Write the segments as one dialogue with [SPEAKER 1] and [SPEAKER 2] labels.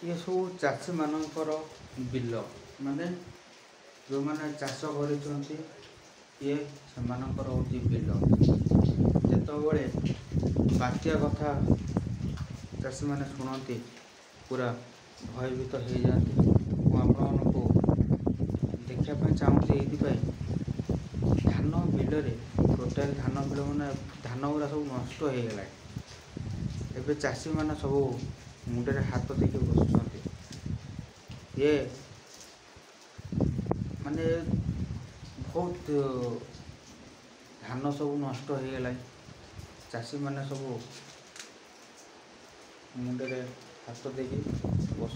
[SPEAKER 1] ये सब चाषी मानकर बिल माने जो मैंने चाष कर ये सेमानकर होची बिल जेतबेले बात्या कथा चाषी मैंने शुणती पूरा भयभीत हो जाती। आपको देखापी चाहूँगी ये धान बिल टोटाल धान बिल मैंने धान गुरा सब नष्ट हो गला। एबे चाषी मैंने सब मुंडे हाथ देके बस ये माने बहुत धान सब नष्ट हो गला। चाषी मैंने सब मुंडे हाथ देके बस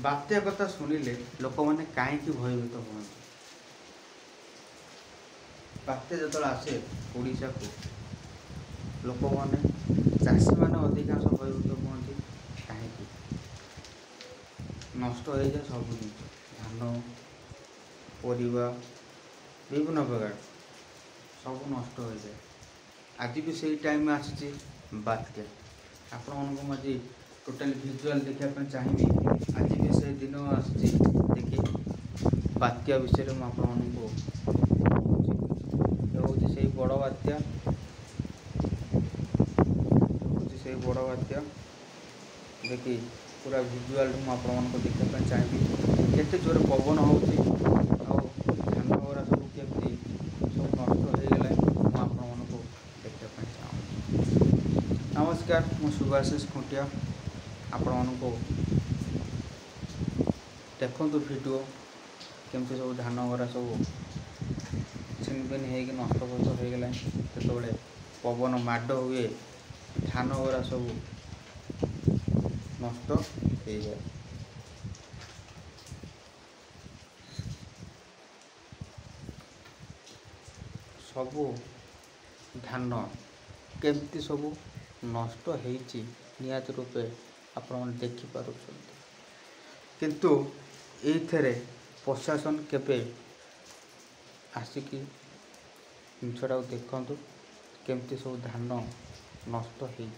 [SPEAKER 1] बात्या कथा शुणिले लोक मैंने कहीं भयभीत हमें। बात्या जो आसे ओडिशा को लोक मैंने चाषी मैंने अधिकांश भयभीत हमें कहीं नष्ट हो जाए सब जिन धान परिवा विभिन्न प्रकार सब नष्ट हो जाए। आज भी सही टाइम आसी बात्या आपण आज टोटाल विजुआल देखापी चाहिए। आज भी से दिन आसी देखिए बात्या विषय में आपको हूँ से बड़ बात्या हूँ से बड़ बात्या देखिए पूरा विजुआल मुझे देखापी चाहिए केते जोर पवन हो धान गुरा सब केमती सब नष्ट हो गला मुझे देखापी चाहूँ। नमस्कार मु सुभाषिष खुंटिया आपण को देखु वीडियो केमती सब धान गुरा सब छिनबिन हो नष्ट हो गला। जो पवन माड हुए धान गुरा सब नष्ट हो जाए। सबू धान केमती सब नष्ट होती निहाती रूपे आपण देखिपुं किंतु ये प्रशासन केबे आसिकी जिनसा देखु केमती सब धान नष्ट होती।